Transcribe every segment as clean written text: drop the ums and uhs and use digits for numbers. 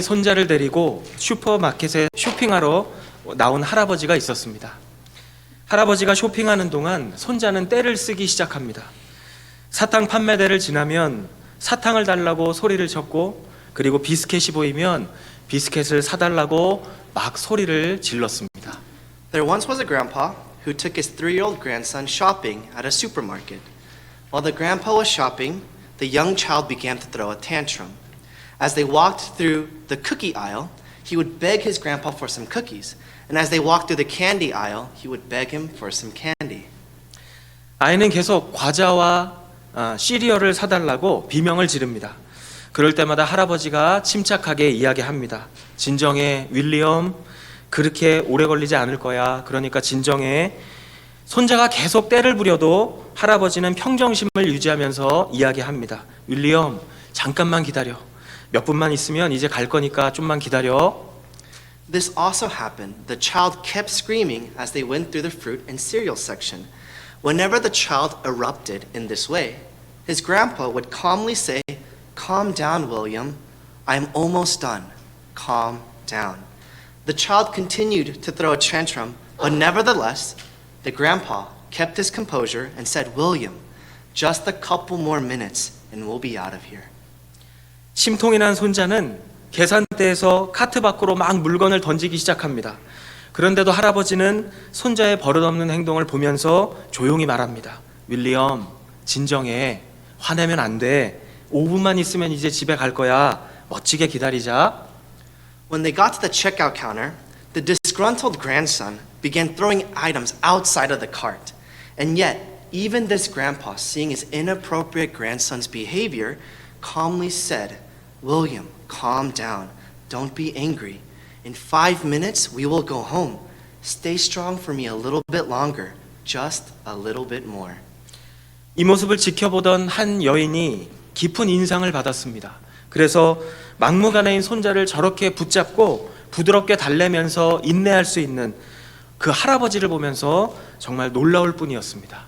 손자를 데리고 슈퍼마켓에 쇼핑하러 나온 할아버지가 있었습니다. 할아버지가 쇼핑하는 동안 손자는 떼를 쓰기 시작합니다. 사탕 판매대를 지나면 사탕을 달라고 소리를 쳤고, 그리고 비스켓이 보이면 비스켓을 사달라고 막 소리를 질렀습니다. There once was a grandpa who took his 3-year-old grandson shopping at a supermarket. While the grandpa was shopping, the young child began to throw a tantrum. As they walked through the cookie aisle, he would beg his grandpa for some cookies. And as they walked through the candy aisle, he would beg him for some candy. 아이는 계속 과자와 시리얼을 사달라고 비명을 지릅니다. 그럴 때마다 할아버지가 침착하게 이야기합니다. 진정해, 윌리엄. 그렇게 오래 걸리지 않을 거야. 그러니까 진정해. 손자가 계속 떼를 부려도 할아버지는 평정심을 유지하면서 이야기합니다. 윌리엄, 잠깐만 기다려. 몇 분만 있으면 이제 갈 거니까 좀만 기다려. This also happened. The child kept screaming as they went through the fruit and cereal section. Whenever the child erupted in this way, his grandpa would calmly say, "Calm down, William. I'm almost done. Calm down." The child continued to throw a tantrum, but nevertheless, the grandpa kept his composure and said, "William, just a couple more minutes and we'll be out of here." 심통이 난 손자는 계산대에서 카트 밖으로 막 물건을 던지기 시작합니다. 그런데도 할아버지는 손자의 버릇없는 행동을 보면서 조용히 말합니다. 윌리엄, 진정해. 화내면 안 돼. 5분만 있으면 이제 집에 갈 거야. 멋지게 기다리자. When they got to the checkout counter, the disgruntled grandson began throwing items outside of the cart. And yet, even this grandpa, seeing his inappropriate grandson's behavior, calmly said, "William, calm down. Don't be angry. In 5 minutes, we will go home. Stay strong for me a little bit longer. Just a little bit more." 이 모습을 지켜보던 한 여인이 깊은 인상을 받았습니다. 그래서 막무가내인 손자를 저렇게 붙잡고 부드럽게 달래면서 인내할 수 있는 그 할아버지를 보면서 정말 놀라울 뿐이었습니다.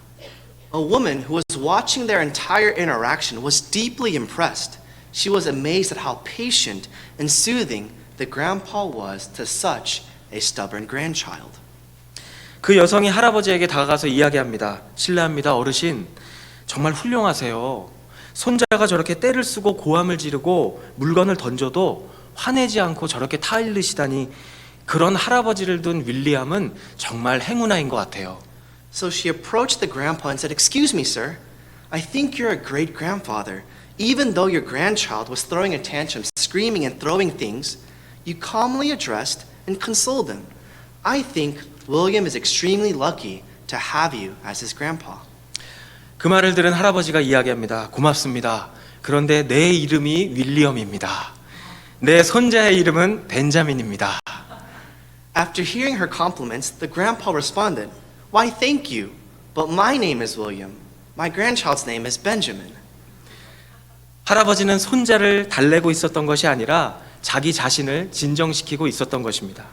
A woman who was watching their entire interaction was deeply impressed. She was amazed at how patient and soothing the grandpa was to such a stubborn grandchild. 그 여성이 할아버지에게 다가가서 이야기합니다. 실례합니다, 어르신. 정말 훌륭하세요. 손자가 저렇게 떼를 쓰고 고함을 지르고 물건을 던져도 화내지 않고 저렇게 타일르시다니, 그런 할아버지를 둔 윌리엄은 정말 행운아인 것 같아요. So she approached the grandpa and said, "Excuse me, sir. I think you're a great grandfather. Even though your grandchild was throwing a tantrum, screaming and throwing things, you calmly addressed and consoled him. I think William is extremely lucky to have you as his grandpa." 그 말을 들은 할아버지가 이야기합니다. 고맙습니다. 그런데 내 이름이 윌리엄입니다. 내 손자의 이름은 벤자민입니다. After hearing her compliments, the grandpa responded, "Why, thank you, but my name is William. My grandchild's name is Benjamin." 할아버지는 손자를 달래고 있었던 것이 아니라 자기 자신을 진정시키고 있었던 것입니다.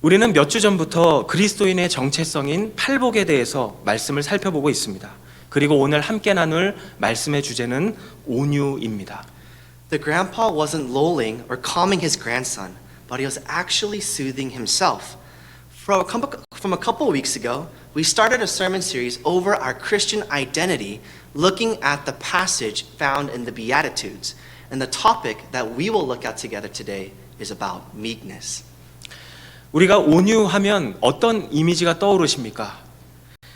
우리는 몇 주 전부터 그리스도인의 정체성인 팔복에 대해서 말씀을 살펴보고 있습니다. 그리고 오늘 함께 나눌 말씀의 주제는 온유입니다. The grandpa wasn't lulling or calming his grandson, but he was actually soothing himself. From a couple weeks ago, we started a sermon series over our Christian identity, looking at the passage found in the Beatitudes. And the topic that we will look at together today is about meekness. 우리가 온유하면 어떤 이미지가 떠오르십니까?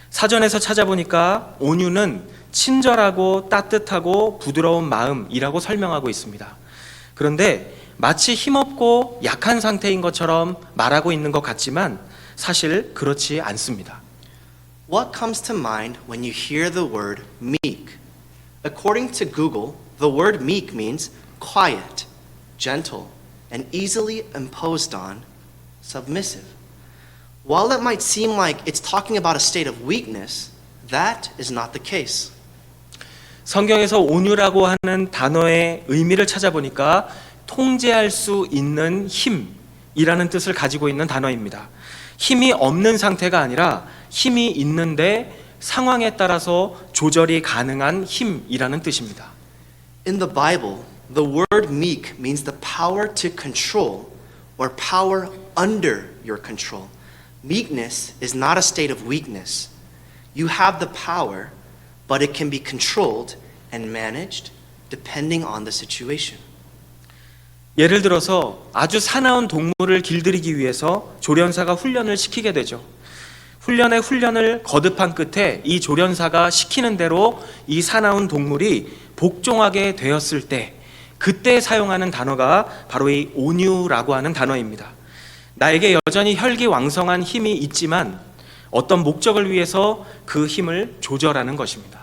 사전에서 찾아보니까 온유는 친절하고 따뜻하고 부드러운 마음이라고 설명하고 있습니다. 그런데 마치 힘없고 약한 상태인 것처럼 말하고 있는 것 같지만 사실 그렇지 않습니다. What comes to mind when you hear the word meek? According to Google, the word meek means quiet, gentle, and easily imposed on, submissive. While it might seem like it's talking about a state of weakness, that is not the case. 성경에서 온유라고 하는 단어의 의미를 찾아보니까 통제할 수 있는 힘이라는 뜻을 가지고 있는 단어입니다. 힘이 없는 상태가 아니라 힘이 있는데 상황에 따라서 조절이 가능한 힘이라는 뜻입니다. In the Bible, the word meek means the power to control or power under your control. Meekness is not a state of weakness. You have the power, but it can be controlled and managed depending on the situation. 예를 들어서 아주 사나운 동물을 길들이기 위해서 조련사가 훈련을 시키게 되죠. 훈련을 거듭한 끝에 이 조련사가 시키는 대로 이 사나운 동물이 복종하게 되었을 때 그때 사용하는 단어가 바로 이 온유라고 하는 단어입니다. 나에게 여전히 혈기왕성한 힘이 있지만 어떤 목적을 위해서 그 힘을 조절하는 것입니다.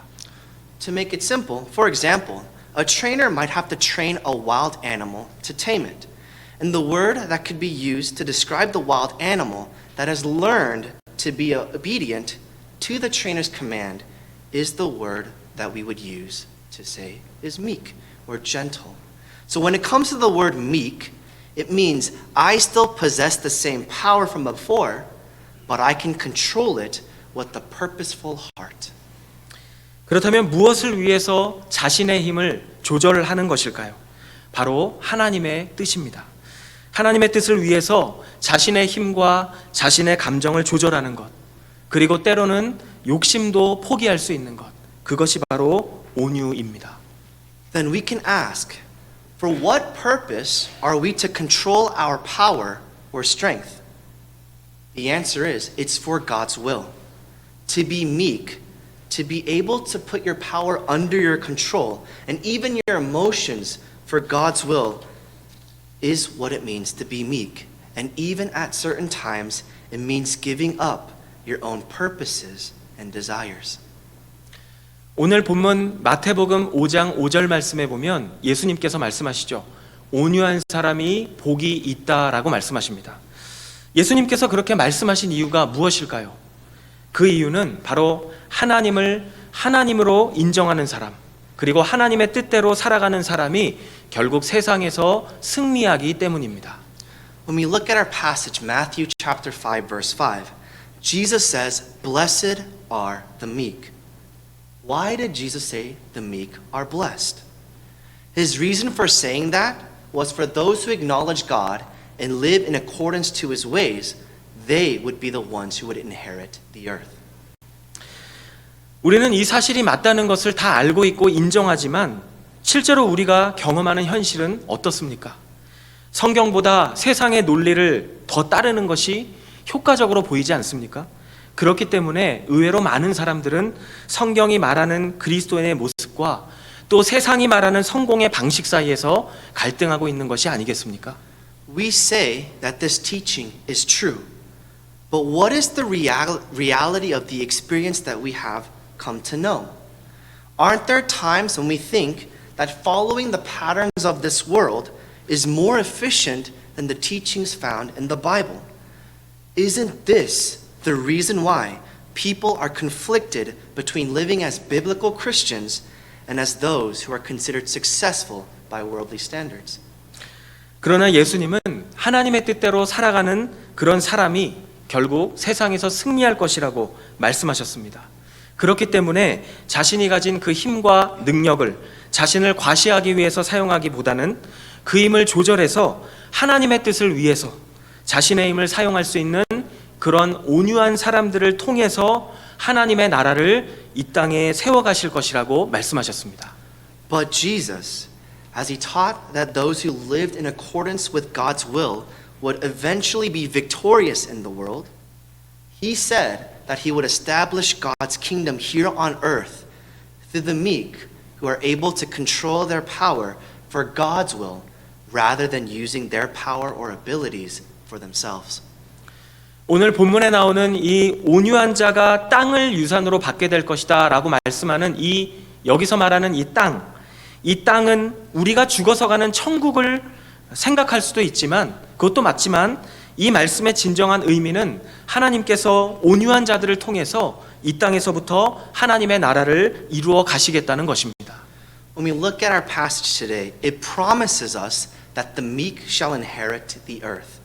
To make it simple, for example, a trainer might have to train a wild animal to tame it. And the word that could be used to describe the wild animal that has learned to be obedient to the trainer's command is the word that we would use to say is meek or gentle. So when it comes to the word meek, it means I still possess the same power from before, but I can control it with a purposeful heart. 그렇다면 무엇을 위해서 자신의 힘을 조절하는 것일까요? 바로 하나님의 뜻입니다. 하나님의 뜻을 위해서 자신의 힘과 자신의 감정을 조절하는 것, 그리고 때로는 욕심도 포기할 수 있는 것, 그것이 바로 온유입니다. Then we can ask, for what purpose are we to control our power or strength? The answer is, it's for God's will. To be meek, to be able to put your power under your control and even your emotions for God's will is what it means to be meek. And even at certain times, it means giving up your own purposes and desires. 오늘 본문 마태복음 5장 5절 말씀에 보면 예수님께서 말씀하시죠. 온유한 사람이 복이 있다라고 말씀하십니다. 예수님께서 그렇게 말씀하신 이유가 무엇일까요? 그 이유는 바로 하나님을 하나님으로 인정하는 사람, 그리고 하나님의 뜻대로 살아가는 사람이 결국 세상에서 승리하기 때문입니다. When we look at our passage, Matthew chapter 5, verse 5, Jesus says, "Blessed are the meek." Why did Jesus say the meek are blessed? His reason for saying that was for those who acknowledge God and live in accordance to his ways, they would be the ones who would inherit the earth. 우리는 이 사실이 맞다는 것을 다 알고 있고 인정하지만 실제로 우리가 경험하는 현실은 어떻습니까? 성경보다 세상의 논리를 더 따르는 것이 효과적으로 보이지 않습니까? 그렇기 때문에 의외로 많은 사람들은 성경이 말하는 그리스도인의 모습과 또 세상이 말하는 성공의 방식 사이에서 갈등하고 있는 것이 아니겠습니까? We say that this teaching is true, but what is the reality of the experience that we have come to know? Aren't there times when we think that following the patterns of this world is more efficient than the teachings found in the Bible? Isn't this the reason why people are conflicted between living as biblical Christians and as those who are considered successful by worldly standards? 그러나 예수님은 하나님의 뜻대로 살아가는 그런 사람이 결국 세상에서 승리할 것이라고 말씀하셨습니다. 그렇기 때문에 자신이 가진 그 힘과 능력을 자신을 과시하기 위해서 사용하기보다는 그 힘을 조절해서 하나님의 뜻을 위해서 자신의 힘을 사용할 수 있는 그런 온유한 사람들을 통해서 하나님의 나라를 이 땅에 세워가실 것이라고 말씀하셨습니다. But Jesus, as he taught that those who lived in accordance with God's will would eventually be victorious in the world, he said that he would establish God's kingdom here on earth through the meek who are able to control their power for God's will rather than using their power or abilities for themselves. 오늘 본문에 나오는 이 온유한 자가 땅을 유산으로 받게 될 것이다 라고 말씀하는 여기서 말하는 이 땅은 우리가 죽어서 가는 천국을 생각할 수도 있지만 그것도 맞지만 이 말씀의 진정한 의미는 하나님께서 온유한 자들을 통해서 이 땅에서부터 하나님의 나라를 이루어 가시겠다는 것입니다. When we look at our passage today, it promises us that the meek shall inherit the earth.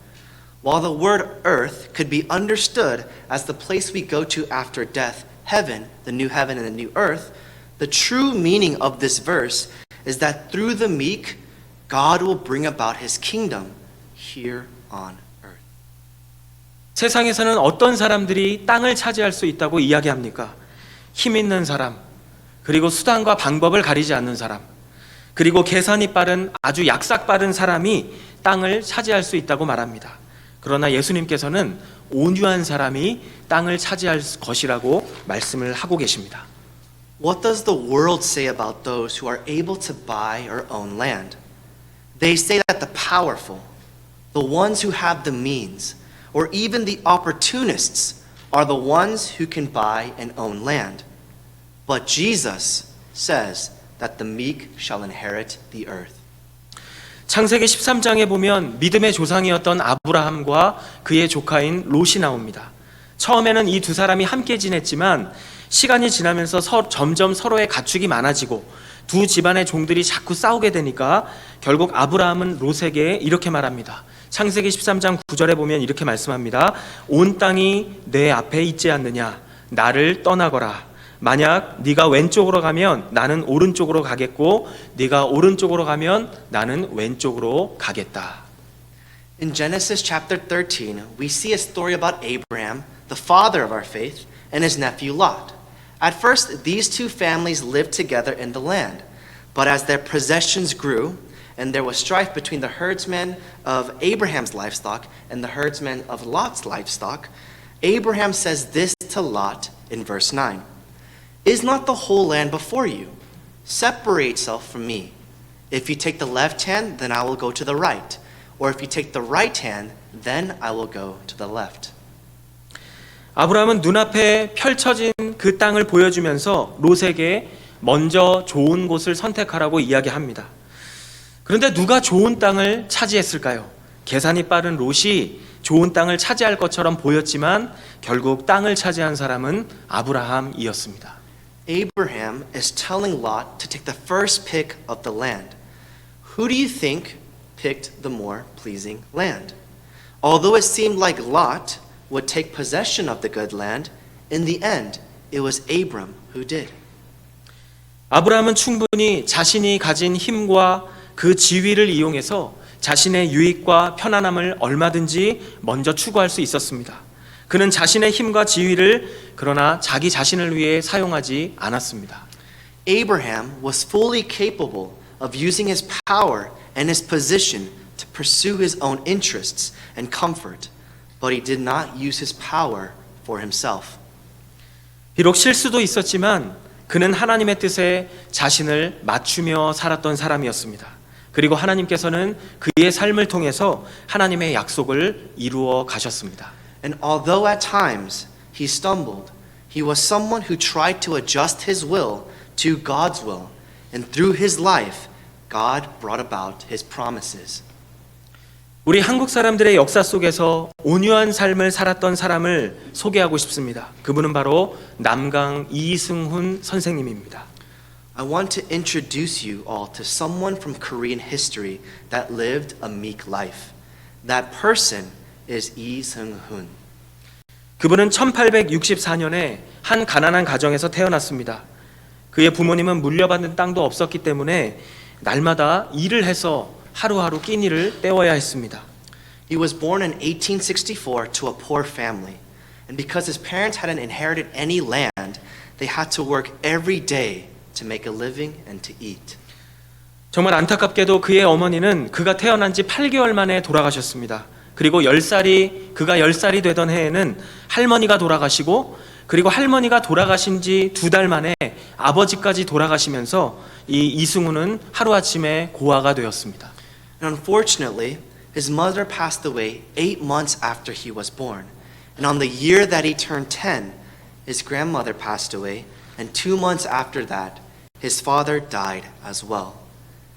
While the word earth could be understood as the place we go to after death, heaven, the new heaven and the new earth, the true meaning of this verse is that through the meek, God will bring about his kingdom here on earth. 세상에서는 어떤 사람들이 땅을 차지할 수 있다고 이야기합니까? 힘 있는 사람, 그리고 수단과 방법을 가리지 않는 사람, 그리고 계산이 빠른 아주 약삭 빠른 사람이 땅을 차지할 수 있다고 말합니다. 그러나 예수님께서는 온유한 사람이 땅을 차지할 것이라고 말씀을 하고 계십니다. What does the world say about those who are able to buy or own land? They say that the powerful, the ones who have the means, or even the opportunists are the ones who can buy and own land. But Jesus says that the meek shall inherit the earth. 창세기 13장에 보면 믿음의 조상이었던 아브라함과 그의 조카인 롯이 나옵니다. 처음에는 이 두 사람이 함께 지냈지만 시간이 지나면서 점점 서로의 가축이 많아지고 두 집안의 종들이 자꾸 싸우게 되니까 결국 아브라함은 롯에게 이렇게 말합니다. 창세기 13장 9절에 보면 이렇게 말씀합니다. 온 땅이 내 앞에 있지 않느냐? 나를 떠나거라. 만약 네가 왼쪽으로 가면 나는 오른쪽으로 가겠고 네가 오른쪽으로 가면 나는 왼쪽으로 가겠다. In Genesis chapter 13, we see a story about Abraham, the father of our faith, and his nephew Lot. At first, these two families lived together in the land, but as their possessions grew, and there was strife between the herdsmen of Abraham's livestock and the herdsmen of Lot's livestock, Abraham says this to Lot in verse 9. Is not the whole land before you? Separate yourself from me. If you take the left hand, then I will go to the right. Or if you take the right hand, then I will go to the left. 아브라함은 눈앞에 펼쳐진 그 땅을 보여주면서 롯에게 먼저 좋은 곳을 선택하라고 이야기합니다. 그런데 누가 좋은 땅을 차지했을까요? 계산이 빠른 롯이 좋은 땅을 차지할 것처럼 보였지만 결국 땅을 차지한 사람은 아브라함이었습니다. Abraham is telling Lot to take the first pick of the land. Who do you think picked the more pleasing land? Although it seemed like Lot would take possession of the good land, in the end, it was Abram who did. 아브라함은 충분히 자신이 가진 힘과 그 지위를 이용해서 자신의 유익과 편안함을 얼마든지 먼저 추구할 수 있었습니다. 그는 자신의 힘과 지위를 그러나 자기 자신을 위해 사용하지 않았습니다. Abraham was fully capable of using his power and his position to pursue his own interests and comfort, but he did not use his power for himself. 비록 실수도 있었지만 그는 하나님의 뜻에 자신을 맞추며 살았던 사람이었습니다. 그리고 하나님께서는 그의 삶을 통해서 하나님의 약속을 이루어 가셨습니다. And although at times he stumbled, he was someone who tried to adjust his will to God's will. And through his life, God brought about his promises. 우리 한국 사람들의 역사 속에서 온유한 삶을 살았던 사람을 소개하고 싶습니다. 그분은 바로 남강 이승훈 선생님입니다. I want to introduce you all to someone from Korean history that lived a meek life. That person is Lee Seung-hoon. 그분은 1864년에 한 가난한 가정에서 태어났습니다. 그의 부모님은 물려받은 땅도 없었기 때문에 날마다 일을 해서 하루하루 끼니를 때워야 했습니다. He was born in 1864 to a poor family. And because his parents hadn't inherited any land, they had to work every day to make a living and to eat. 정말 안타깝게도 그의 어머니는 그가 태어난 지 8개월 만에 돌아가셨습니다. 그리고 그가 10살이 되던 해에는 할머니가 돌아가시고 그리고 할머니가 돌아가신 지 2달 만에 아버지까지 돌아가시면서 이 이승훈은 하루아침에 고아가 되었습니다. And unfortunately, his mother passed away 8 months after he was born. And on the year that he turned 10, his grandmother passed away. And 2 months after that, his father died as well.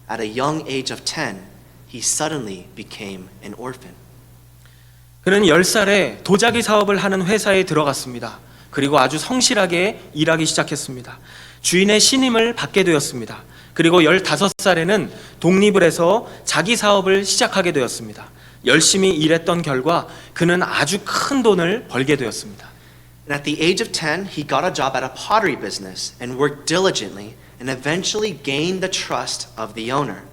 At a young age of 10, he suddenly became an orphan. 그는 10살에 도자기 사업을 하는 회사에 들어갔습니다. 그리고 아주 성실하게 일하기 시작했습니다. 주인의 신임을 받게 되었습니다. 그리고 15살에는 독립을 해서 자기 사업을 시작하게 되었습니다. 열심히 일했던 결과 그는 아주 큰 돈을 벌게 되었습니다. And at the age of 10, he got a job at a pottery business and worked diligently and eventually gained the trust of the owner.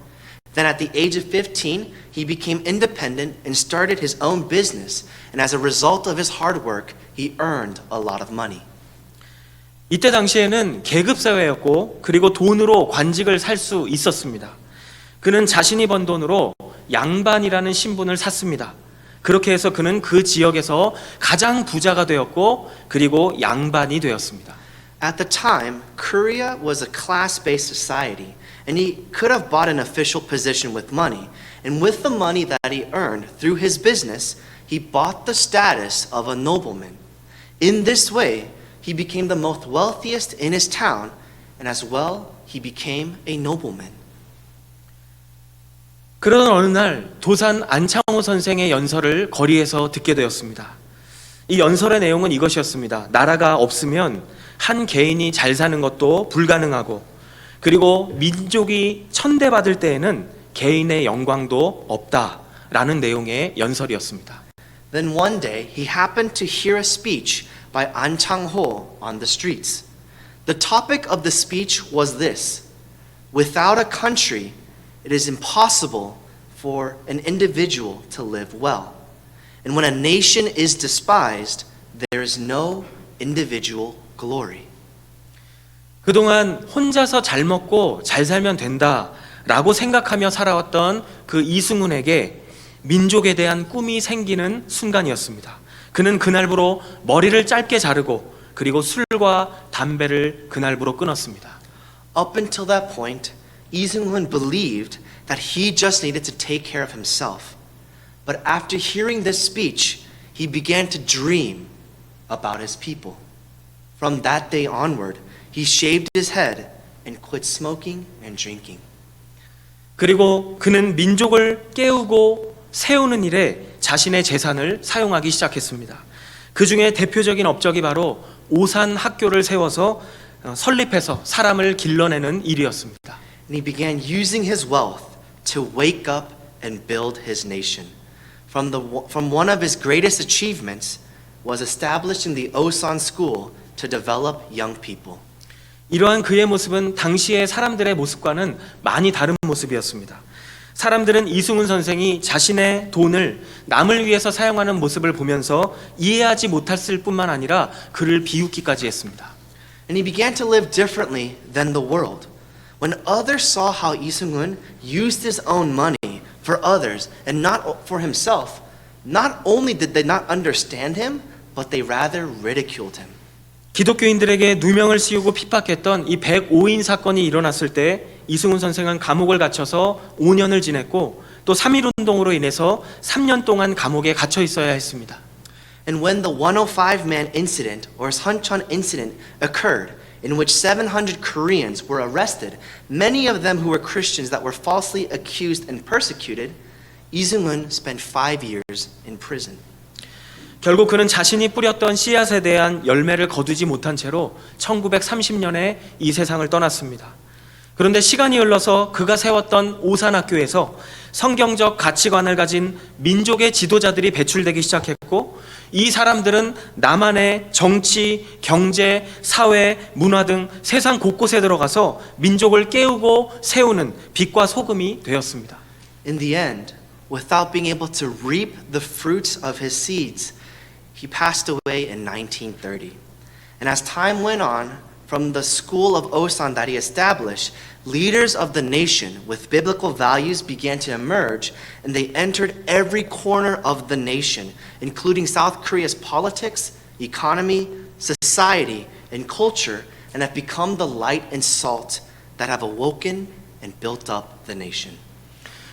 Then at the age of 15, he became independent and started his own business. And as a result of his hard work, he earned a lot of money. 이때 당시에는 계급사회였고 그리고 돈으로 관직을 살 수 있었습니다. 그는 자신이 번 돈으로 양반이라는 신분을 샀습니다. 그렇게 해서 그는 그 지역에서 가장 부자가 되었고 그리고 양반이 되었습니다. At the time, Korea was a class-based society, and he could have bought an official position with money. And with the money that he earned through his business, he bought the status of a nobleman. In this way, he became the most wealthiest in his town, and as well, he became a nobleman. 그러던 어느 날 도산 안창호 선생의 연설을 거리에서 듣게 되었습니다. 이 연설의 내용은 이것이었습니다. 나라가 없으면 한 개인이 잘 사는 것도 불가능하고 그리고 민족이 천대받을 때에는 개인의 영광도 없다라는 내용의 연설이었습니다. Then one day, he happened to hear a speech by An Chang-ho on the streets. The topic of the speech was this: without a country, it is impossible for an individual to live well. And when a nation is despised, there is no individual glory. 그동안 혼자서 잘 먹고 잘 살면 된다라고 생각하며 살아왔던 그 이승훈에게 민족에 대한 꿈이 생기는 순간이었습니다. 그는 그날부로 머리를 짧게 자르고 그리고 술과 담배를 그날부로 끊었습니다. Up until that point, Lee Seung-hoon believed that he just needed to take care of himself. But after hearing this speech, he began to dream about his people. From that day onward, he shaved his head and quit smoking and drinking. 그리고 그는 민족을 깨우고 세우는 일에 자신의 재산을 사용하기 시작했습니다. 그 중에 대표적인 업적이 바로 오산 학교를 세워서 설립해서 사람을 길러내는 일이었습니다. And he began using his wealth to wake up and build his nation. From one of his greatest achievements was establishing the Osan School to develop young people. 이러한 그의 모습은 당시의 사람들의 모습과는 많이 다른 모습이었습니다. 사람들은 이승훈 선생이 자신의 돈을 남을 위해서 사용하는 모습을 보면서 이해하지 못했을 뿐만 아니라 그를 비웃기까지 했습니다. And he began to live differently than the world. When others saw how Lee Seung-hoon used his own money for others and not for himself, not only did they not understand him, but they rather ridiculed him. 기독교인들에게 누명을 씌우고 핍박했던 이 105인 사건이 일어났을 때 이승훈 선생은 감옥을 갇혀서 5년을 지냈고 또 3.1운동으로 인해서 3년 동안 감옥에 갇혀 있어야 했습니다. And when the 105-man incident or Suncheon incident occurred, in which 700 Koreans were arrested, many of them who were Christians that were falsely accused and persecuted, Lee Seung-hoon spent 5 years in prison. 결국 그는 자신이 뿌렸던 씨앗에 대한 열매를 거두지 못한 채로 1930년에 이 세상을 떠났습니다. 그런데 시간이 흘러서 그가 세웠던 오산학교에서 성경적 가치관을 가진 민족의 지도자들이 배출되기 시작했고 이 사람들은 남한의 정치, 경제, 사회, 문화 등 세상 곳곳에 들어가서 민족을 깨우고 세우는 빛과 소금이 되었습니다. In the end, without being able to reap the fruits of his seeds, he passed away in 1930. And as time went on, from the school of Osan that he established, leaders of the nation with biblical values began to emerge, and they entered every corner of the nation, including South Korea's politics, economy, society, and culture, and have become the light and salt that have awoken and built up the nation.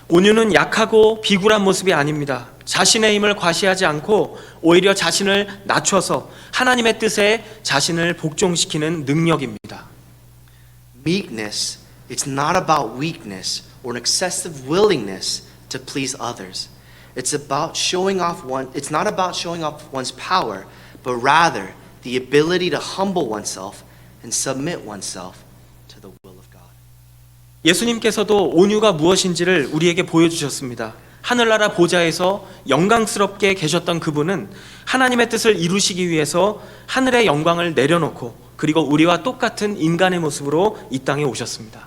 온유는 약하고 비굴한 모습이 아닙니다. 자신의 힘을 과시하지 않고 오히려 자신을 낮춰서 하나님의 뜻에 자신을 복종시키는 능력입니다. Meekness, it's not about weakness or an excessive willingness to please others. It's not about showing off one's power, but rather the ability to humble oneself and submit oneself to the will of God. 예수님께서도 온유가 무엇인지를 우리에게 보여주셨습니다. 하늘나라 보좌에서 영광스럽게 계셨던 그분은 하나님의 뜻을 이루시기 위해서 하늘의 영광을 내려놓고 그리고 우리와 똑같은 인간의 모습으로 이 땅에 오셨습니다.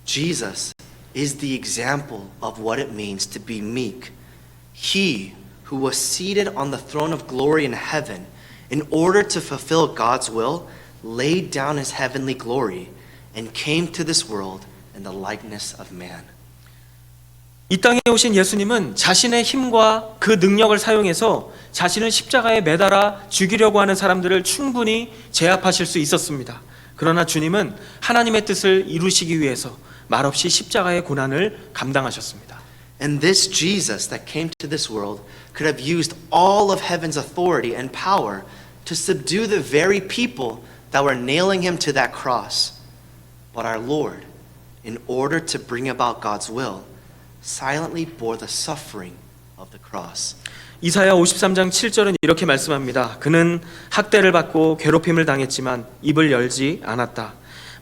Jesus is the example of what it means to be meek. He who was seated on the throne of glory in heaven, in order to fulfill God's will, laid down his heavenly glory and came to this world in the likeness of man. 이 땅에 오신 예수님은 자신의 힘과 그 능력을 사용해서 자신을 십자가에 매달아 죽이려고 하는 사람들을 충분히 제압하실 수 있었습니다. 그러나 주님은 하나님의 뜻을 이루시기 위해서 말없이 십자가의 고난을 감당하셨습니다. And this Jesus that came to this world could have used all of heaven's authority and power to subdue the very people that were nailing him to that cross. But our Lord, in order to bring about God's will, silently bore the suffering of the cross. 이사야 53장 7절은 이렇게 말씀합니다. 그는 학대를 받고 괴롭힘을 당했지만 입을 열지 않았다.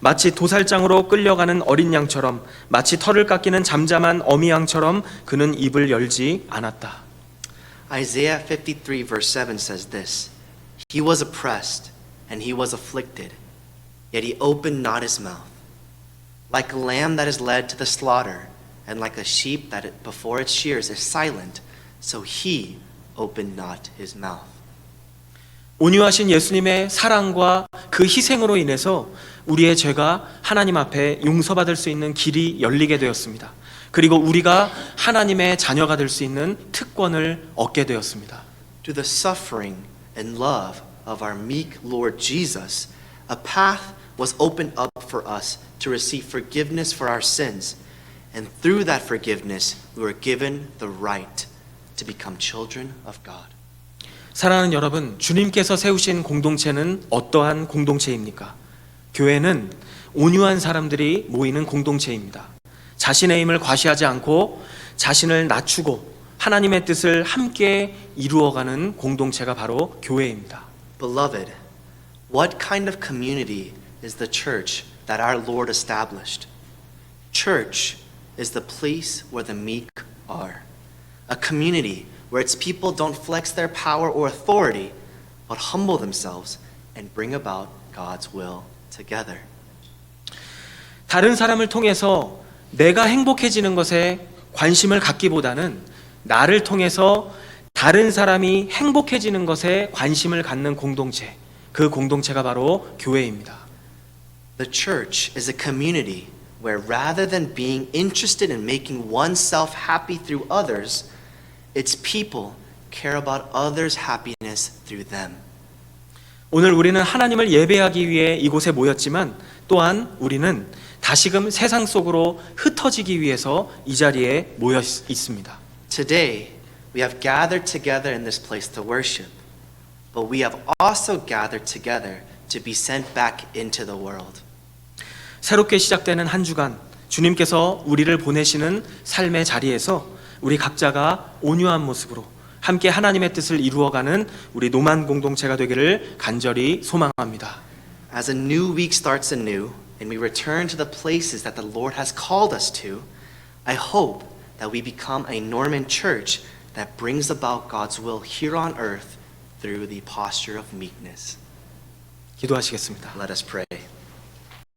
마치 도살장으로 끌려가는 어린 양처럼, 마치 털을 깎이는 잠잠한 어미 양처럼 그는 입을 열지 않았다. Isaiah 53 verse 7 says this, He was oppressed and he was afflicted, yet he opened not his mouth. Like a lamb that is led to the slaughter, and like a sheep that before its shears is silent, so he opened not his mouth. 온유하신 예수님의 사랑과 그 희생으로 인해서 우리의 죄가 하나님 앞에 용서받을 수 있는 길이 열리게 되었습니다. 그리고 우리가 하나님의 자녀가 될 수 있는 특권을 얻게 되었습니다. To the suffering and love of our meek Lord Jesus, a path was opened up for us to receive forgiveness for our sins. And through that forgiveness, we were given the right to become children of God. 사랑하는 여러분, 주님께서 세우신 공동체는 어떠한 공동체입니까? 교회는 온유한 사람들이 모이는 공동체입니다. 자신의 힘을 과시하지 않고 자신을 낮추고 하나님의 뜻을 함께 이루어가는 공동체가 바로 교회입니다. Beloved, what kind of community is the church that our Lord established? Church is the place where the meek are. A community where its people don't flex their power or authority, but humble themselves and bring about God's will together. 다른 사람을 통해서 내가 행복해지는 것에 관심을 갖기보다는 나를 통해서 다른 사람이 행복해지는 것에 관심을 갖는 공동체, 그 공동체가 바로 교회입니다. The church is a community where rather than being interested in making oneself happy through others, its people care about others' happiness through them. 오늘 우리는 하나님을 예배하기 위해 이곳에 모였지만 또한 우리는 다시금 세상 속으로 흩어지기 위해서 이 자리에 모여 있습니다. Today, we have gathered together in this place to worship, but we have also gathered together to be sent back into the world. 새롭게 시작되는 한 주간 주님께서 우리를 보내시는 삶의 자리에서 우리 각자가 온유한 모습으로 함께 하나님의 뜻을 이루어가는 우리 노만 공동체가 되기를 간절히 소망합니다. As a new week starts anew and we return to the places that the Lord has called us to, I hope that we become a Norman church that brings about God's will here on earth through the posture of meekness. 기도하시겠습니다. Let us pray.